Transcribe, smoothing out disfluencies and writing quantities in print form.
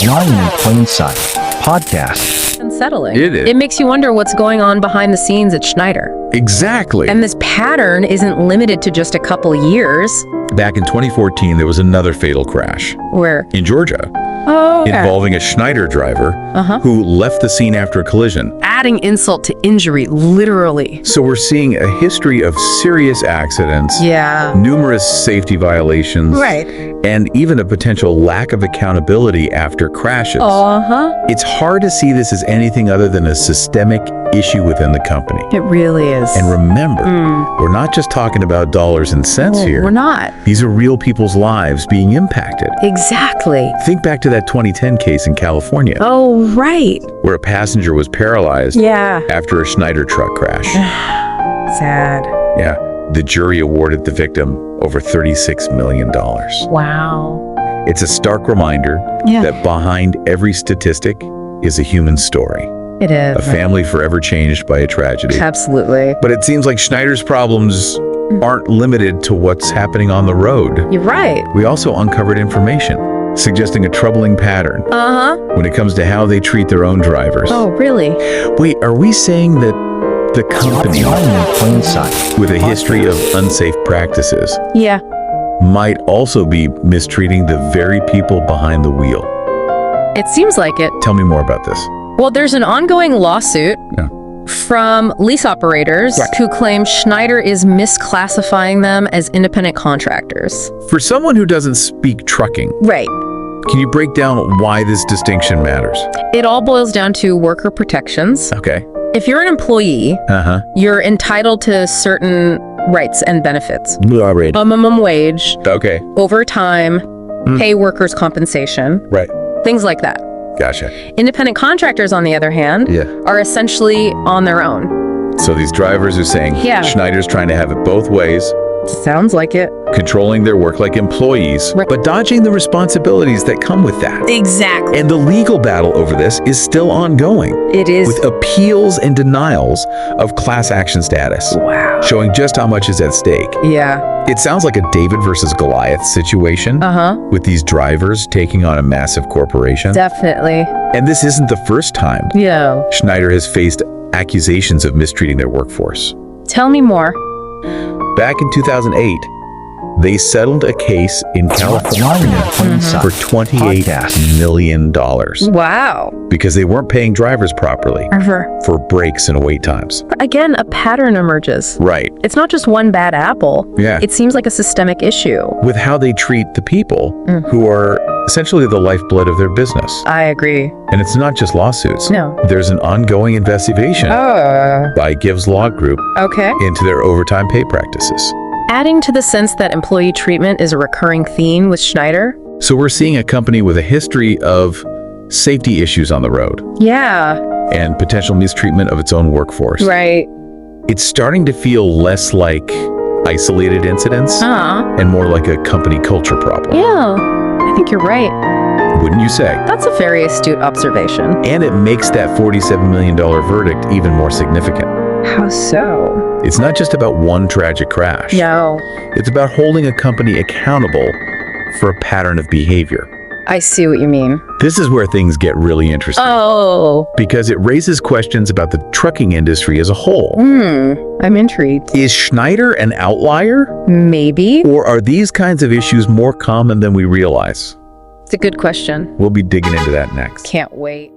Lying in Plain Sight podcast. Unsettling. It is. It makes you wonder what's going on behind the scenes at Schneider. Exactly. And this pattern isn't limited to just a couple years. Back in 2014, there was another fatal crash Where? in Georgia involving a Schneider driver who left the scene after a collision. Adding insult to injury, literally. So we're seeing a history of serious accidents, Yeah. numerous safety violations, Right. and even a potential lack of accountability after crashes. It's hard to see this as anything other than a systemic issue within the company. It really is. And remember, we're not just talking about dollars and cents here. We're not. These are real people's lives being impacted. Exactly. Think back to that 2010 case in California, Oh, right. where a passenger was paralyzed Yeah. after a Schneider truck crash. Sad. Yeah, the jury awarded the victim over $36 million. Wow. It's a stark reminder Yeah. that behind every statistic is a human story, It is. a family forever changed by a tragedy. Absolutely. But it seems like Schneider's problems aren't limited to what's happening on the road. You're right. We also uncovered information suggesting a troubling pattern when it comes to how they treat their own drivers. Oh, really? Wait, are we saying that the company Lying in Plain Sight with a history of unsafe practices Yeah. might also be mistreating the very people behind the wheel? It seems like it. Tell me more about this. Well, there's an ongoing lawsuit Yeah. from lease operators who claim Schneider is misclassifying them as independent contractors. For someone who doesn't speak trucking, Right. can you break down why this distinction matters? It all boils down to worker protections. Okay. If you're an employee, you're entitled to certain rights and benefits. Minimum wage, Okay. overtime, pay workers' compensation, Right. things like that. Gotcha. Independent contractors, on the other hand, Yeah. are essentially on their own. So these drivers are saying Yeah. Schneider's trying to have it both ways, Sounds like it. controlling their work like employees, Right. but dodging the responsibilities that come with that. Exactly. And the legal battle over this is still ongoing, It is. with appeals and denials of class action status, Wow. showing just how much is at stake. Yeah. It sounds like a David versus Goliath situation, with these drivers taking on a massive corporation. Definitely. And this isn't the first time Yeah. Schneider has faced accusations of mistreating their workforce. Tell me more. Back in 2008, they settled a case in California Lying in Plain Sight for $28 podcast. million Wow. because they weren't paying drivers properly Ever. for breaks and wait times. Again, a pattern emerges. Right. It's not just one bad apple. Yeah. It seems like a systemic issue. With how they treat the people who are essentially the lifeblood of their business. I agree. And it's not just lawsuits. No. There's an ongoing investigation by Gives Law Group Okay. into their overtime pay practices. Adding to the sense that employee treatment is a recurring theme with Schneider. So we're seeing a company with a history of safety issues on the road Yeah. and potential mistreatment of its own workforce. Right. It's starting to feel less like isolated incidents and more like a company culture problem. Yeah. I think you're right. Wouldn't you say? That's a very astute observation. And it makes that $47 million verdict even more significant. How so? It's not just about one tragic crash. No. It's about holding a company accountable for a pattern of behavior. I see what you mean. This is where things get really interesting Oh. because it raises questions about the trucking industry as a whole. I'm intrigued. Is Schneider an outlier, Maybe. or are these kinds of issues more common than we realize? It's a good question. We'll be digging into that next. Can't wait.